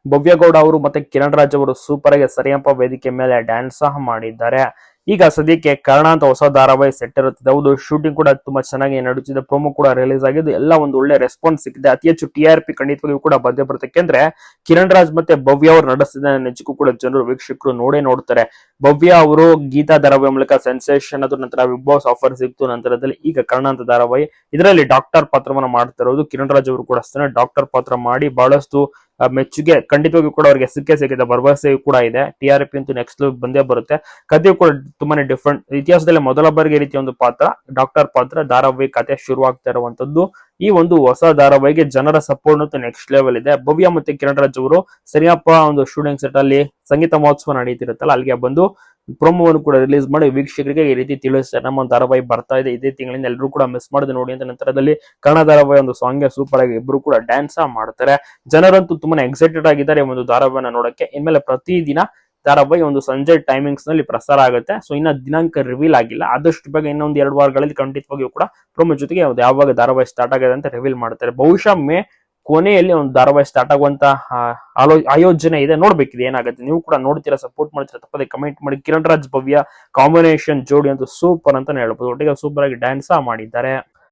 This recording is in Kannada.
ಭವ್ಯ ಗೌಡ ಅವರು ಮತ್ತೆ ಕಿರಣ್ ರಾಜ್ ಅವರು ಸೂಪರ್ ಆಗಿ ಸರಿಯಪ್ಪ ವೇದಿಕೆ ಮೇಲೆ ಡ್ಯಾನ್ಸ್ ಸಹ ಮಾಡಿದ್ದಾರೆ. ಈಗ ಸದ್ಯಕ್ಕೆ ಕರ್ಣ ಅಂತ ಹೊಸ ಧಾರಾವಾಹಿ ಸೆಟ್ ಇರುತ್ತದೆ. ಹೌದು, ಶೂಟಿಂಗ್ ಕೂಡ ತುಂಬಾ ಚೆನ್ನಾಗಿ ನಡೀತಿದೆ. ಪ್ರೊಮೋ ಕೂಡ ರಿಲೀಸ್ ಆಗಿದ್ದು ಎಲ್ಲ ಒಂದು ಒಳ್ಳೆ ರೆಸ್ಪಾನ್ಸ್ ಸಿಕ್ಕಿದೆ. ಅತಿ ಹೆಚ್ಚು TRP ಖಂಡಿತವಾಗಿಯೂ ಕೂಡ ಬಂದೇ ಬರುತ್ತೆ. ಯಾಕೆಂದ್ರೆ ಕಿರಣ್ ರಾಜ್ ಮತ್ತೆ ಭವ್ಯ ಅವರು ನಡೆಸಿದ ನಿಜಕ್ಕೂ ಕೂಡ ಜನರು ವೀಕ್ಷಕರು ನೋಡ್ತಾರೆ. ಭವ್ಯ ಅವರು ಗೀತಾ ಧಾರಾವಾಹಿ ಮೂಲಕ ಸೆನ್ಸೇಷನ್ ಅದು, ನಂತರ ಬಿಗ್ ಬಾಸ್ ಆಫರ್ ಸಿಕ್ತು, ನಂತರದಲ್ಲಿ ಈಗ ಕರ್ಣ ಅಂತ ಧಾರಾವಾಹಿ, ಇದರಲ್ಲಿ ಡಾಕ್ಟರ್ ಪಾತ್ರವನ್ನ ಮಾಡ್ತಾ ಇರೋದು ಕಿರಣ್ ರಾಜ್ ಅವರು ಕೂಡ ಡಾಕ್ಟರ್ ಪಾತ್ರ ಮಾಡಿ ಬಹಳಷ್ಟು ಮೆಚ್ಚುಗೆ ಖಂಡಿತವಾಗಿಯೂ ಕೂಡ ಅವರಿಗೆ ಸಿಕ್ಕಿದೆ. ಭರವಸೆ ಕೂಡ ಇದೆ. TRP ಅಂತೂ ನೆಕ್ಸ್ಟ್ ಬಂದೇ ಬರುತ್ತೆ. ಕಥೆ ಕೂಡ ತುಂಬಾನೇ ಡಿಫ್ರೆಂಟ್. ಇತಿಹಾಸದಲ್ಲಿ ಮೊದಲ ಬಾರಿಗೆ ರೀತಿಯ ಒಂದು ಪಾತ್ರ, ಡಾಕ್ಟರ್ ಪಾತ್ರ ಧಾರಾವಾಹಿ ಕಥೆ ಶುರುವಾಗ್ತಾ ಇರುವಂತದ್ದು. ಈ ಒಂದು ಹೊಸ ಧಾರಾವಾಹಿಗೆ ಜನರ ಸಪೋರ್ಟ್ ನೆಕ್ಸ್ಟ್ ಲೆವೆಲ್ ಇದೆ. ಭವ್ಯ ಮತ್ತೆ ಕಿರಣ್ ರಾಜ್ ಅವರು ಸರಿಯಪ್ಪ ಒಂದು ಶೂಟಿಂಗ್ ಸೆಟ್ ಅಲ್ಲಿ ಸಂಗೀತ ಮಹೋತ್ಸವ ನಡೀತಿರುತ್ತಲ್ಲ, ಅಲ್ಲಿಗೆ ಬಂದು ಪ್ರೊಮೋವನ್ನು ಕೂಡ ರಿಲೀಸ್ ಮಾಡಿ ವೀಕ್ಷಕರಿಗೆ ಈ ರೀತಿ ತಿಳಿಸ್ತಾರೆ, ನಮ್ಮ ಧಾರಾವಾಹಿ ಬರ್ತಾ ಇದೆ ಇದೇ ತಿಂಗಳಿಂದ, ಎಲ್ಲರೂ ಕೂಡ ಮಿಸ್ ಮಾಡದೆ ನೋಡಿ ಅಂತ. ನಂತರದಲ್ಲಿ ಕನ್ನಡ ಧಾರಾವಾಹಿ ಒಂದು ಸಾಂಗ್ ಸೂಪರ್ ಆಗಿ ಇಬ್ರು ಕೂಡ ಡ್ಯಾನ್ಸ್ ಮಾಡ್ತಾರೆ. ಜನರಂತೂ ತುಂಬಾನೇ ಎಕ್ಸೈಟೆಡ್ ಆಗಿದ್ದಾರೆ ಒಂದು ಧಾರಾವಾಹಿನ ನೋಡಕ್ಕೆ. ಇನ್ಮೇಲೆ ಪ್ರತಿದಿನ ಧಾರಾವಾಹಿ ಒಂದು ಸಂಜೆ ಟೈಮಿಂಗ್ಸ್ ನಲ್ಲಿ ಪ್ರಸಾರ ಆಗುತ್ತೆ. ಸೊ ಇನ್ನ ದಿನಾಂಕ ರಿವೀಲ್ ಆಗಿಲ್ಲ, ಆದಷ್ಟು ಬೇಗ ಇನ್ನೊಂದು 2 ವಾರಗಳಲ್ಲಿ ಖಂಡಿತವಾಗಿಯೂ ಕೂಡ ಪ್ರೊಮೋ ಜೊತೆಗೆ ಯಾವಾಗ ಧಾರಾವಾಹಿ ಸ್ಟಾರ್ಟ್ ಆಗಿದೆ ಅಂತ ರಿವೀಲ್ ಮಾಡ್ತಾರೆ. ಬಹುಶಃ ಮೇ ಕೊನೆಯಲ್ಲಿ ಒಂದು ಧಾರಾವಾಹಿ ಸ್ಟಾರ್ಟ್ ಆಗುವಂತ ಆಯೋಜನೆ ಇದೆ. ನೋಡ್ಬೇಕಿದೆ ಏನಾಗುತ್ತೆ. ನೀವು ಕೂಡ ನೋಡ್ತೀರಾ, ಸಪೋರ್ಟ್ ಮಾಡ್ತೀರಾ, ತಪ್ಪದೆ ಕಮೆಂಟ್ ಮಾಡಿ. ಕಿರಣ್ ರಾಜ್ ಭವ್ಯ ಕಾಂಬಿನೇಷನ್ ಜೋಡಿ ಅಂತೂ ಸೂಪರ್ ಅಂತಾನೆ ಹೇಳ್ಬೋದು. ಒಟ್ಟಿಗೆ ಸೂಪರ್ ಆಗಿ ಡ್ಯಾನ್ಸ್ ಮಾಡಿದ್ದಾರೆ.